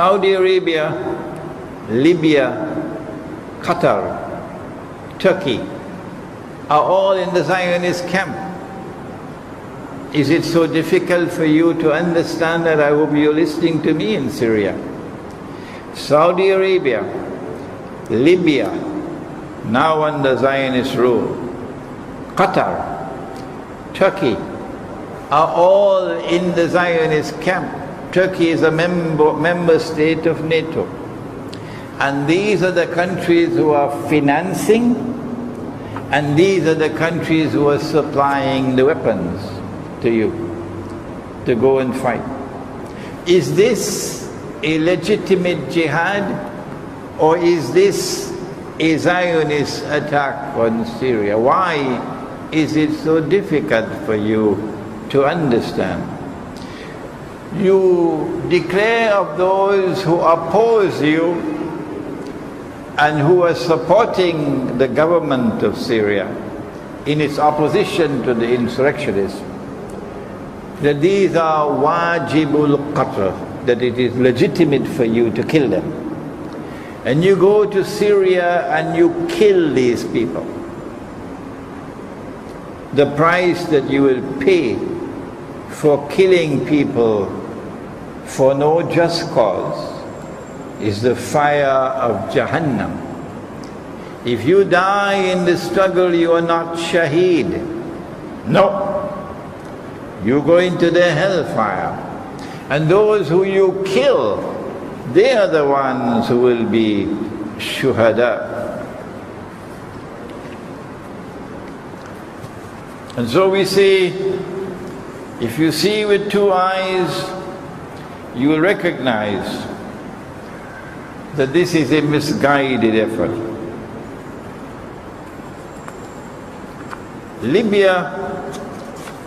Saudi Arabia, Libya, Qatar, Turkey are all in the Zionist camp. Is it so difficult for you to understand that? I hope you're listening to me in Syria. Saudi Arabia, Libya, now under Zionist rule, Qatar, Turkey are all in the Zionist camp. Turkey is a member state of NATO. And these are the countries who are financing, and these are the countries who are supplying the weapons to you to go and fight. Is this a legitimate jihad, or is this a Zionist attack on Syria? Why is it so difficult for you to understand? You declare of those who oppose you and who are supporting the government of Syria in its opposition to the insurrectionists, that these are wajibul qatl, that it is legitimate for you to kill them. And you go to Syria and you kill these people. The price that you will pay for killing people for no just cause is the fire of Jahannam. If you die in the struggle, you are not shaheed. No. You go into the hellfire. And those who you kill, they are the ones who will be shuhada. And so we say, if you see with two eyes, you will recognize that this is a misguided effort. Libya,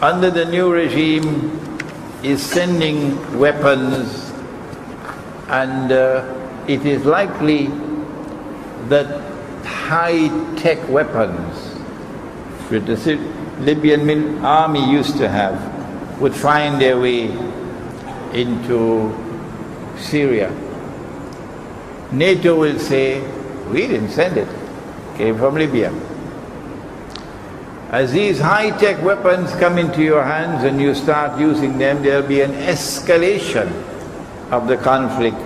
under the new regime, is sending weapons, and it is likely that high-tech weapons that the Libyan army used to have would find their way into Syria. NATO will say, we didn't send it, it came from Libya. As these high-tech weapons come into your hands and you start using them, there will be an escalation of the conflict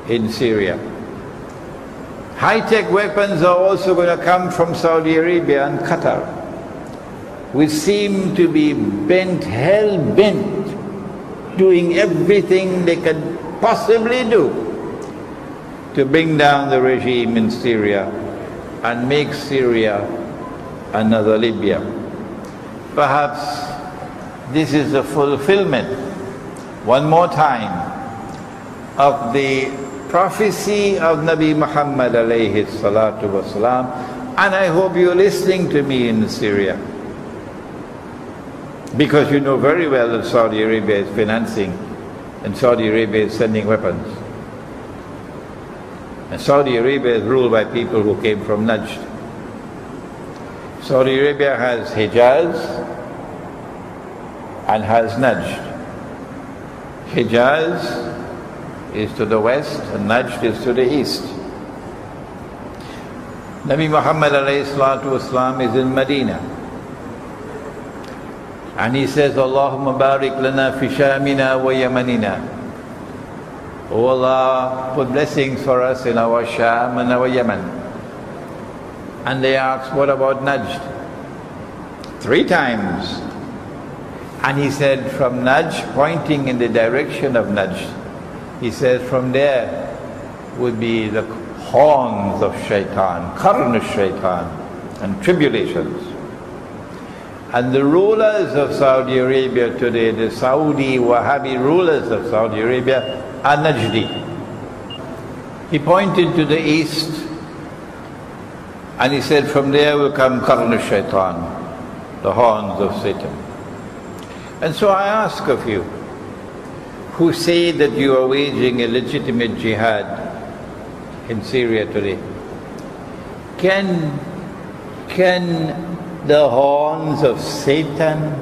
in Syria. High-tech weapons are also going to come from Saudi Arabia and Qatar, which seem to be hell-bent, doing everything they can possibly do to bring down the regime in Syria and make Syria another Libya. Perhaps this is the fulfillment, one more time, of the prophecy of Nabi Muhammad alayhi salatu wasalam, and I hope you're listening to me in Syria, because you know very well that Saudi Arabia is financing and Saudi Arabia is sending weapons. And Saudi Arabia is ruled by people who came from Najd. Saudi Arabia has Hijaz and has Najd. Hijaz is to the west and Najd is to the east. Nabi Muhammad alayhi salatu wasalam is in Medina. And he says, Allahumma barik lana fi shamina wa yamanina. Oh Allah, put blessings for us in our Sham and our Yemen. And they asked, what about Najd? 3 times. And he said, from Najd, pointing in the direction of Najd, he says, from there would be the horns of shaitan, qarn of shaitan, and tribulations. And the rulers of Saudi Arabia today, the Saudi Wahhabi rulers of Saudi Arabia, are Najdi. He pointed to the east and he said, from there will come qarn shaitan, the horns of Satan. And so I ask of you, who say that you are waging a legitimate jihad in Syria today, can the horns of Satan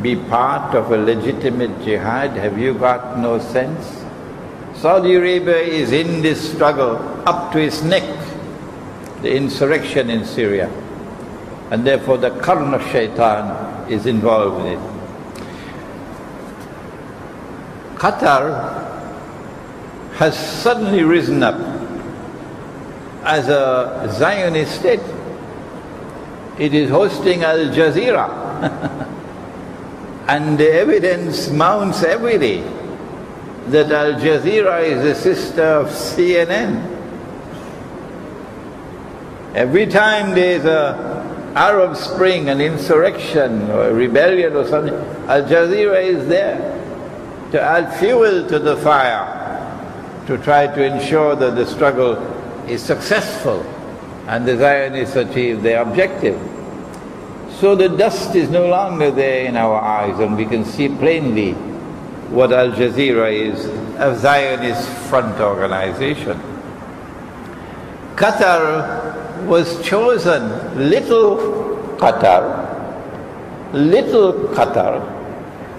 be part of a legitimate jihad? Have you got no sense? Saudi Arabia is in this struggle up to its neck, the insurrection in Syria, and therefore the current of shaitan is involved in it. Qatar has suddenly risen up as a Zionist state. It is hosting Al Jazeera and the evidence mounts every day that Al Jazeera is a sister of CNN. Every time there's an Arab Spring, an insurrection or a rebellion or something, Al Jazeera is there to add fuel to the fire, to try to ensure that the struggle is successful and the Zionists achieve their objective. So the dust is no longer there in our eyes, and we can see plainly what Al Jazeera is, a Zionist front organization. Qatar was chosen, little Qatar,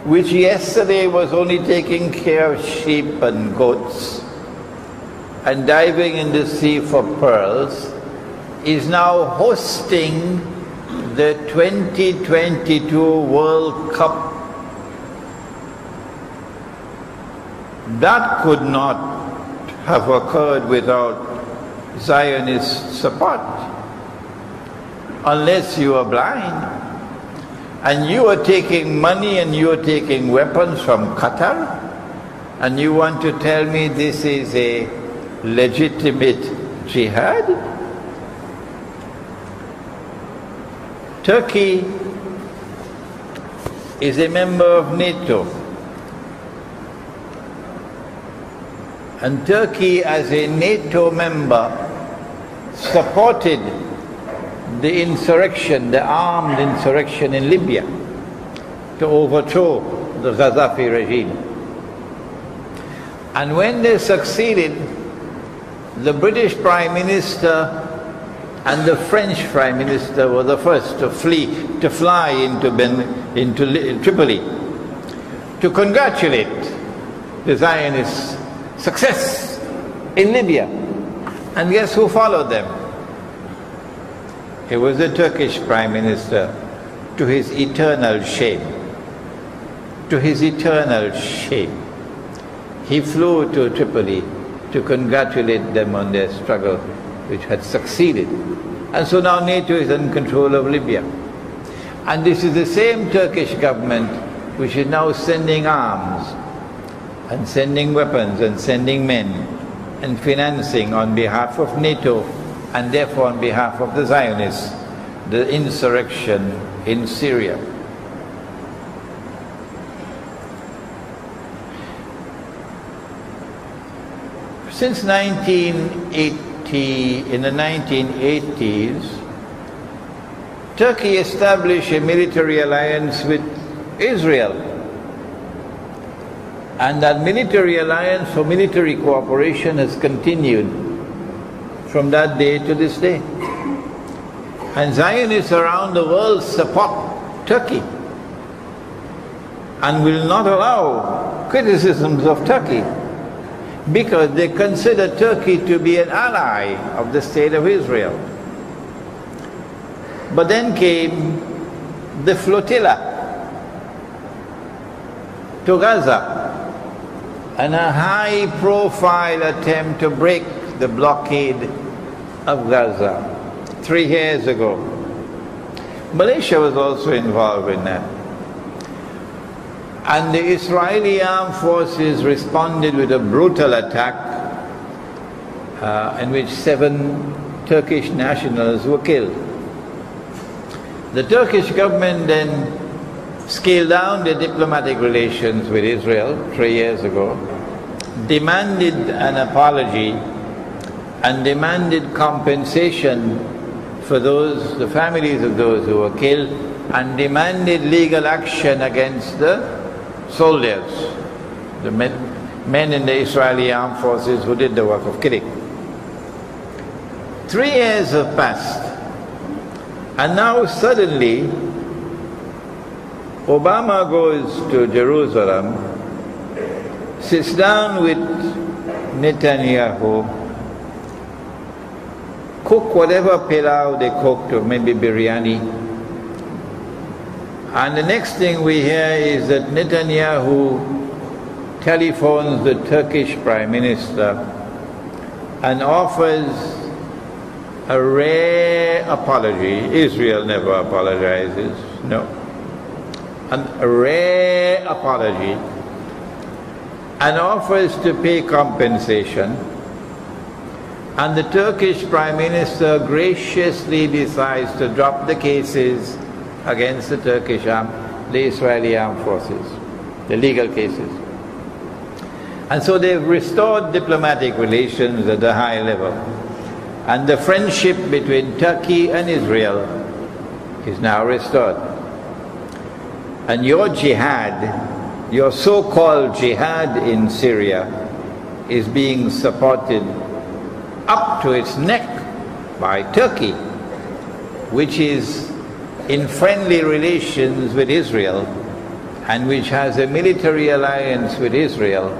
which yesterday was only taking care of sheep and goats and diving in the sea for pearls, is now hosting the 2022 World Cup. That could not have occurred without Zionist support, unless you are blind and you are taking money and you are taking weapons from Qatar, and you want to tell me this is a legitimate jihad? Turkey is a member of NATO, and Turkey as a NATO member supported the insurrection, the armed insurrection in Libya to overthrow the Gaddafi regime. And when they succeeded, the British Prime Minister and the French Prime Minister were the first to fly into Tripoli to congratulate the Zionist success in Libya. And guess who followed them? It was the Turkish Prime Minister, to his eternal shame. To his eternal shame. He flew to Tripoli to congratulate them on their struggle, which had succeeded. And so now NATO is in control of Libya. And this is the same Turkish government which is now sending arms and sending weapons and sending men and financing on behalf of NATO, and therefore on behalf of the Zionists, the insurrection in Syria. Since 1980, in the 1980s, Turkey established a military alliance with Israel. And that military alliance for military cooperation has continued from that day to this day. And Zionists around the world support Turkey and will not allow criticisms of Turkey, because they consider Turkey to be an ally of the State of Israel. But then came the flotilla to Gaza, and a high-profile attempt to break the blockade of Gaza 3 years ago. Malaysia was also involved in that. And the Israeli armed forces responded with a brutal attack in which 7 Turkish nationals were killed. The Turkish government then scaled down their diplomatic relations with Israel 3 years ago, demanded an apology and demanded compensation for the families of those who were killed, and demanded legal action against the soldiers, the men in the Israeli armed forces who did the work of killing. 3 years have passed, and now suddenly Obama goes to Jerusalem, sits down with Netanyahu cook whatever pilau they cooked, or maybe biryani. And the next thing we hear is that Netanyahu telephones the Turkish Prime Minister and offers a rare apology. Israel never apologizes, no. A rare apology, and offers to pay compensation. And the Turkish Prime Minister graciously decides to drop the cases against the the Israeli armed forces, the legal cases. And so they've restored diplomatic relations at a high level. And the friendship between Turkey and Israel is now restored. And your jihad, your so-called jihad in Syria, is being supported up to its neck by Turkey, which is in friendly relations with Israel, and which has a military alliance with Israel,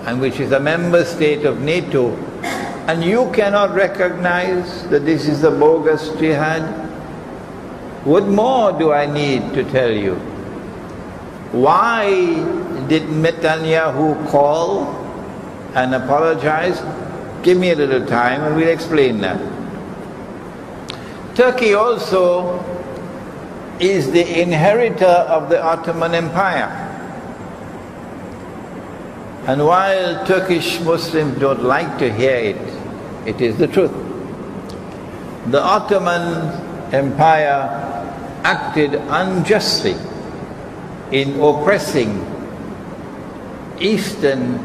and which is a member state of NATO. And you cannot recognize that this is a bogus jihad? What more do I need to tell you? Why did Netanyahu call and apologize? Give me a little time and we'll explain that. Turkey also is the inheritor of the Ottoman Empire. And while Turkish Muslims don't like to hear it, it is the truth. The Ottoman Empire acted unjustly in oppressing Eastern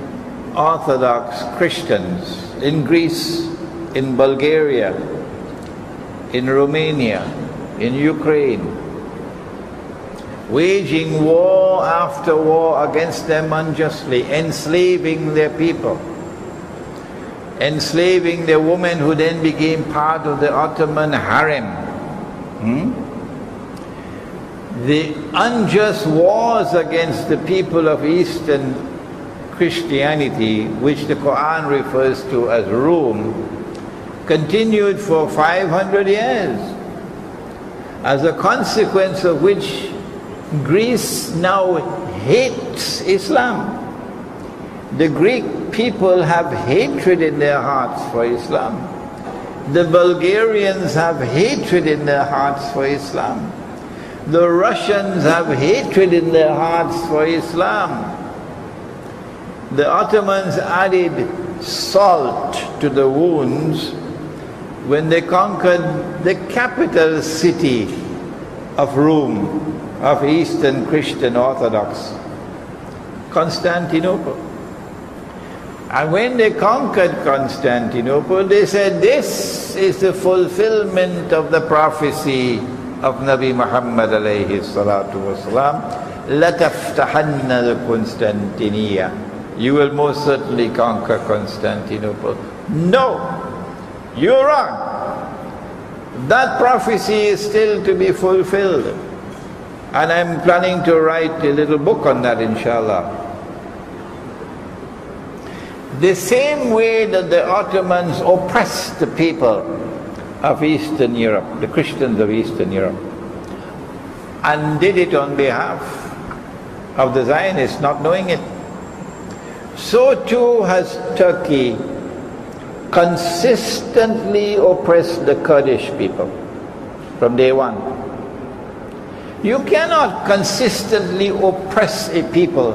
Orthodox Christians in Greece, in Bulgaria, in Romania, in Ukraine, waging war after war against them unjustly, enslaving their people, enslaving the women who then became part of the Ottoman harem. The unjust wars against the people of Eastern Christianity, which the Quran refers to as Rome, continued for 500 years, as a consequence of which Greece now hates Islam. The Greek people have hatred in their hearts for Islam. The Bulgarians have hatred in their hearts for Islam. The Russians have hatred in their hearts for Islam. The Ottomans added salt to the wounds when they conquered the capital city of Rome, of Eastern Christian Orthodox, Constantinople. And when they conquered Constantinople, they said, this is the fulfillment of the prophecy of Nabi Muhammad alayhi salatu wasalam, لَتَفْتَحَنَّ الْقُنْسْتَنْتِنِيَّةِ. You will most certainly conquer Constantinople. No, you're wrong. That prophecy is still to be fulfilled. And I'm planning to write a little book on that, inshallah. The same way that the Ottomans oppressed the people of Eastern Europe, the Christians of Eastern Europe, and did it on behalf of the Zionists, not knowing it, so too has Turkey consistently oppressed the Kurdish people from day one. You cannot consistently oppress a people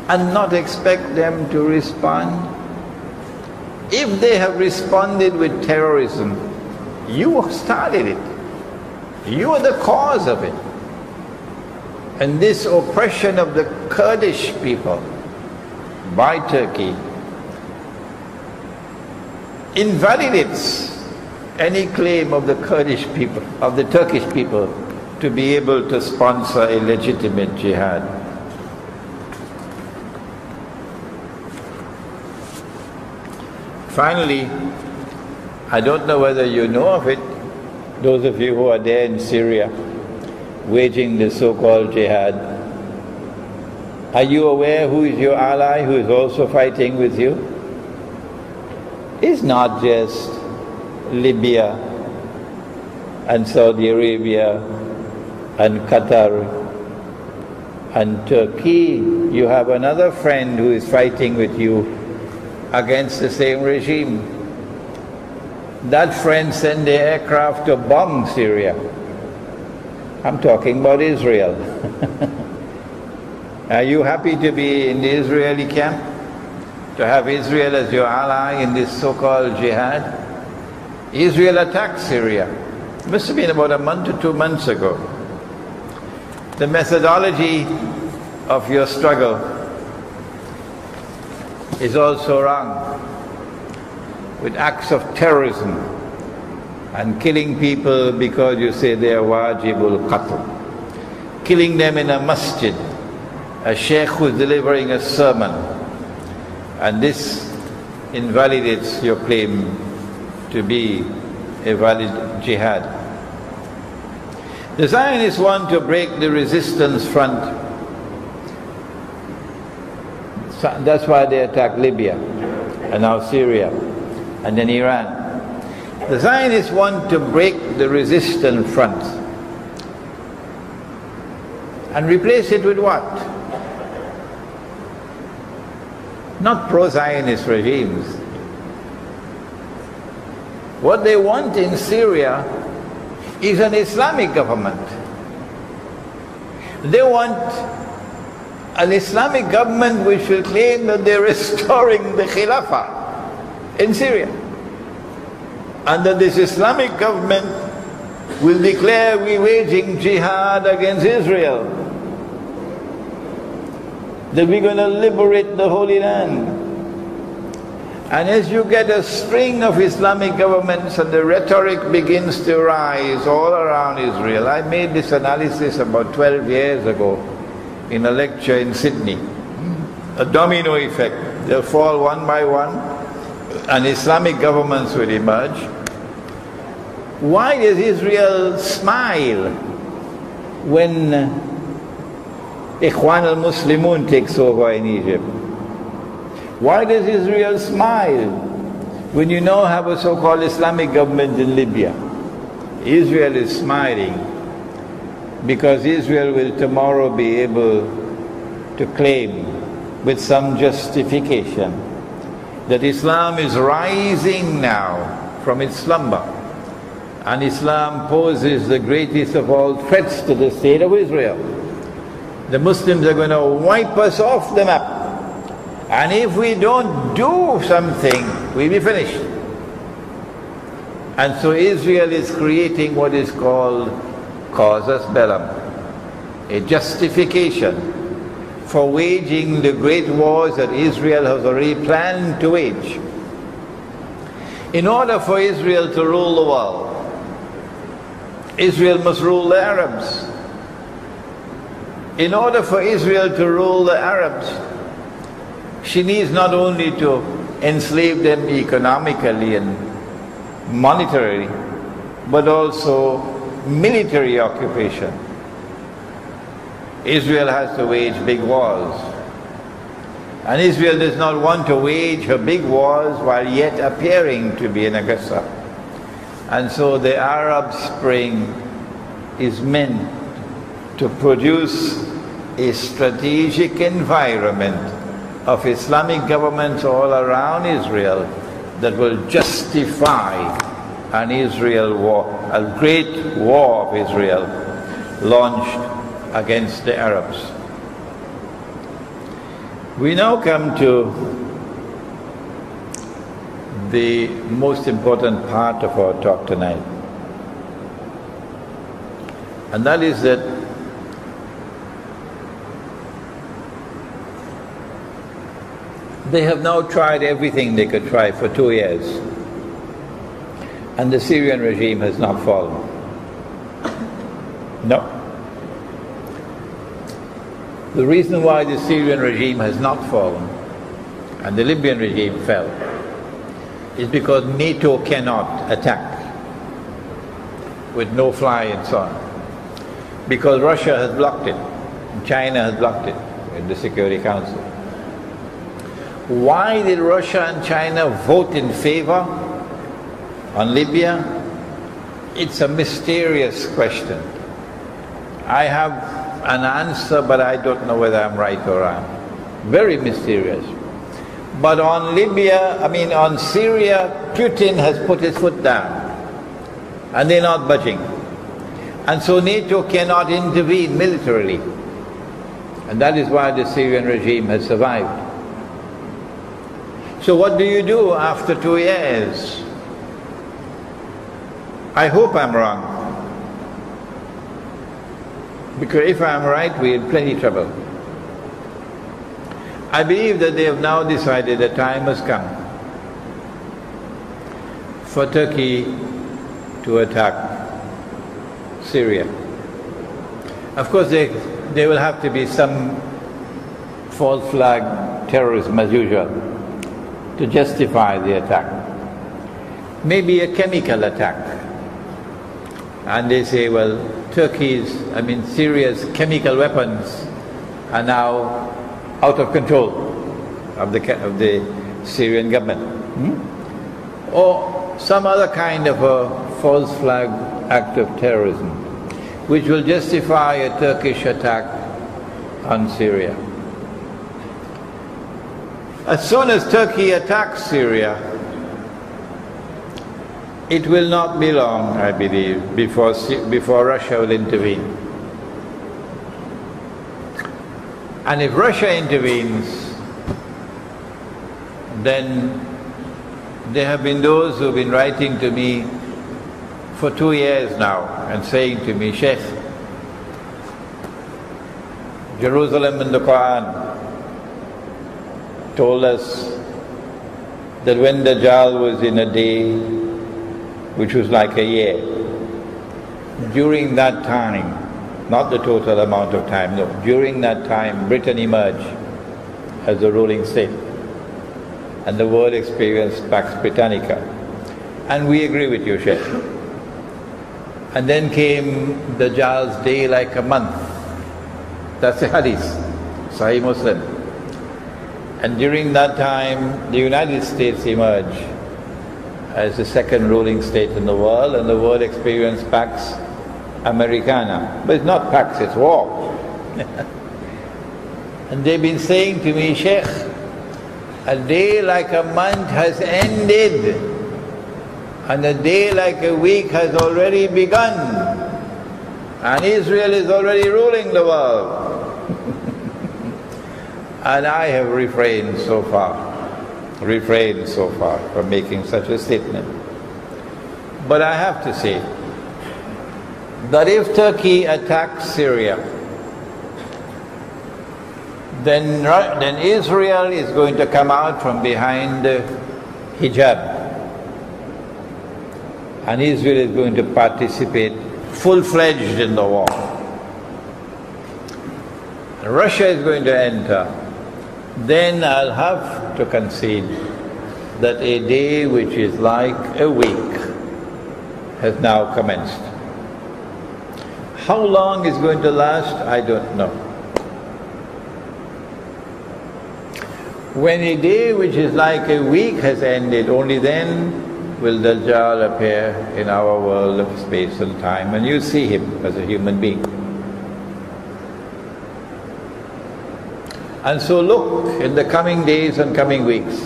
and not expect them to respond. If they have responded with terrorism, you started it. You are the cause of it. And this oppression of the Kurdish people by Turkey invalidates any claim of the Kurdish people, of the Turkish people, to be able to sponsor a legitimate jihad. Finally, I don't know whether you know of it, those of you who are there in Syria, waging the so-called jihad. Are you aware who is your ally who is also fighting with you? is not just Libya and Saudi Arabia and Qatar and Turkey. You have another friend who is fighting with you against the same regime. That friend sent their aircraft to bomb Syria. I'm talking about Israel. Are you happy to be in the Israeli camp? To have Israel as your ally in this so-called jihad? Israel attacked Syria. It must have been about a month or 2 months ago. The methodology of your struggle is also wrong, with acts of terrorism and killing people because you say they are wajibul qatl, killing them in a masjid, a sheikh who is delivering a sermon, and this invalidates your claim to be a valid jihad. The Zionists want to break the resistance front. That's why they attacked Libya and now Syria and then Iran. The Zionists want to break the resistance front and replace it with what? Not pro-Zionist regimes. What they want in Syria is an Islamic government. They want an Islamic government which will claim that they're restoring the Khilafah in Syria. And that this Islamic government will declare we're waging jihad against Israel. That we're going to liberate the Holy Land. And as you get a string of Islamic governments and the rhetoric begins to rise all around Israel. I made this analysis about 12 years ago in a lecture in Sydney. A domino effect. They'll fall one by one and Islamic governments will emerge. Why does Israel smile when Ikhwan al-Muslimun takes over in Egypt? Why does Israel smile when you now have a so-called Islamic government in Libya? Israel is smiling because Israel will tomorrow be able to claim with some justification that Islam is rising now from its slumber, and Islam poses the greatest of all threats to the state of Israel. The Muslims are going to wipe us off the map. And if we don't do something, we'll be finished. And so Israel is creating what is called casus bellum, a justification for waging the great wars that Israel has already planned to wage. In order for Israel to rule the world, Israel must rule the Arabs. In order for Israel to rule the Arabs, she needs not only to enslave them economically and monetarily, but also military occupation. Israel has to wage big wars. And Israel does not want to wage her big wars while yet appearing to be an aggressor. And so the Arab Spring is meant to produce a strategic environment of Islamic governments all around Israel that will justify an Israel war, a great war of Israel launched against the Arabs. We now come to the most important part of our talk tonight, and that is that they have now tried everything they could try for 2 years, and the Syrian regime has not fallen. No. The reason why the Syrian regime has not fallen and the Libyan regime fell is because NATO cannot attack with no fly and so on. Because Russia has blocked it, and China has blocked it in the Security Council. Why did Russia and China vote in favor on Libya? It's a mysterious question. I have an answer, but I don't know whether I'm right or wrong. Very mysterious. But on on Syria, Putin has put his foot down, and they're not budging. And so NATO cannot intervene militarily. And that is why the Syrian regime has survived. So what do you do after 2 years? I hope I'm wrong. Because if I'm right, we're in plenty trouble. I believe that they have now decided the time has come for Turkey to attack Syria. Of course, there will have to be some false flag terrorism as usual to justify the attack. Maybe a chemical attack. And they say, well, Syria's chemical weapons are now out of control of the Syrian government. Or some other kind of a false flag act of terrorism, which will justify a Turkish attack on Syria. As soon as Turkey attacks Syria, it will not be long, I believe, before Russia will intervene. And if Russia intervenes, then there have been those who have been writing to me for 2 years now and saying to me, Sheikh, Jerusalem in the Quran told us that when Dajjal was in a day which was like a year, during that time, not the total amount of time, no, during that time Britain emerged as a ruling state and the world experienced Pax Britannica. And we agree with you, Sheikh. And then came Dajjal's day like a month. That's the hadith, Sahih Muslim. And during that time, the United States emerged as the second ruling state in the world, and the world experienced Pax Americana. But it's not Pax, it's war. And they've been saying to me, Sheikh, a day like a month has ended, and a day like a week has already begun, and Israel is already ruling the world. And I have refrained so far from making such a statement. But I have to say that if Turkey attacks Syria, then Israel is going to come out from behind the hijab, and Israel is going to participate full-fledged in the war. Russia is going to enter. Then I'll have to concede that a day which is like a week has now commenced. How long it's going to last, I don't know. When a day which is like a week has ended, only then will Dajjal appear in our world of space and time, and you see him as a human being. And so look in the coming days and coming weeks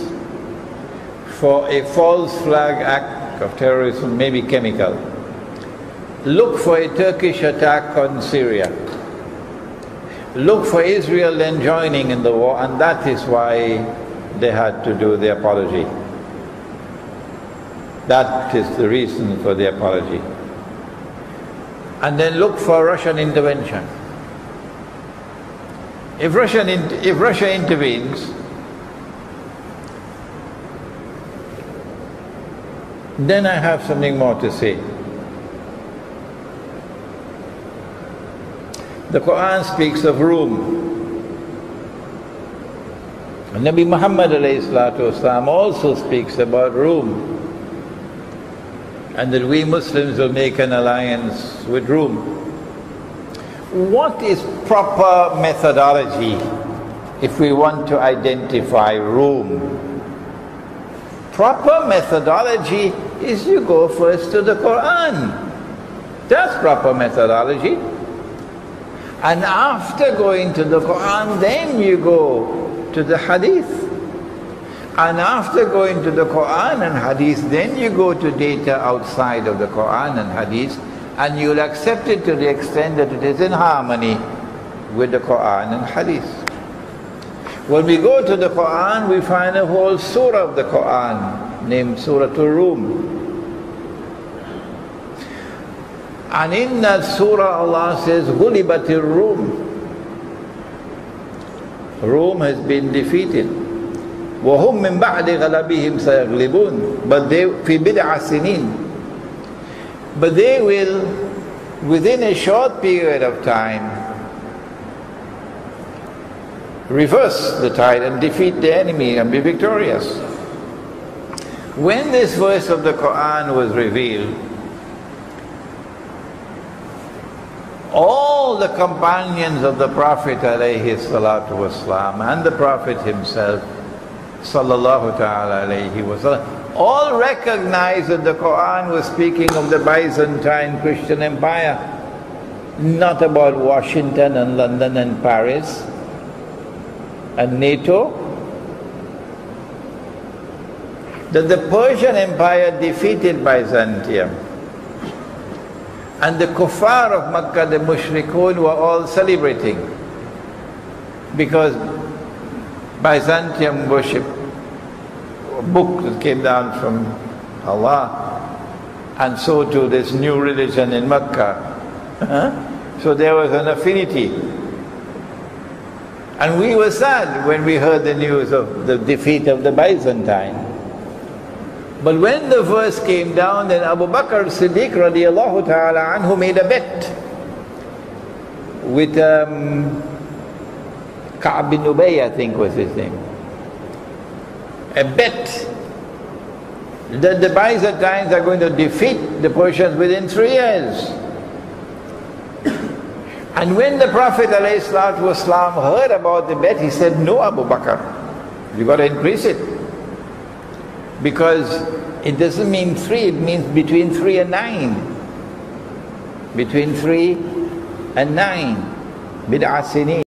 for a false flag act of terrorism, maybe chemical. Look for a Turkish attack on Syria. Look for Israel then joining in the war, and that is why they had to do the apology. That is the reason for the apology. And then look for Russian intervention. If Russia intervenes, then I have something more to say. The Quran speaks of Rum. And Nabi Muhammad ﷺ also speaks about Rum, and that we Muslims will make an alliance with Rum. What is proper methodology if we want to identify Rome. Proper methodology is you go first to the Quran. That's proper methodology. And after going to the Quran, then you go to the Hadith. And after going to the Quran and Hadith, then you go to data outside of the Quran and Hadith, and you'll accept it to the extent that it is in harmony with the Quran and Hadith. When we go to the Quran, we find a whole surah of the Quran named Surah Rum. And in that surah Allah says, غُلِبَتِ الرُّومِ. Rome has been defeated. وَهُمْ مِنْ بَعْدِ غَلَبِهِمْ سَيَغْلِبُونَ. But they, فِي بِضْعَ سِنِينَ. But they will, within a short period of time, reverse the tide and defeat the enemy and be victorious. When this verse of the Quran was revealed, all the companions of the Prophet alayhi salatu wasalam and the Prophet himself sallallahu ta'ala alayhi wasallam all recognized that the Quran was speaking of the Byzantine Christian Empire, not about Washington and London and Paris and NATO. That the Persian Empire defeated Byzantium, and the kuffar of Makkah, the mushrikun, were all celebrating because Byzantium worship, a book that came down from Allah, and so too this new religion in Makkah. So there was an affinity. And we were sad when we heard the news of the defeat of the Byzantine. But when the verse came down, then Abu Bakr Siddiq radiallahu ta'ala anhu made a bet with Ka'b bin Ubay, I think was his name. A bet that the Byzantines are going to defeat the Persians within 3 years. And when the Prophet ﷺ heard about the bet, he said, no, Abu Bakr, you got to increase it. Because it doesn't mean 3, it means between 3 and 9. Between 3 and 9. Bid'a sinin.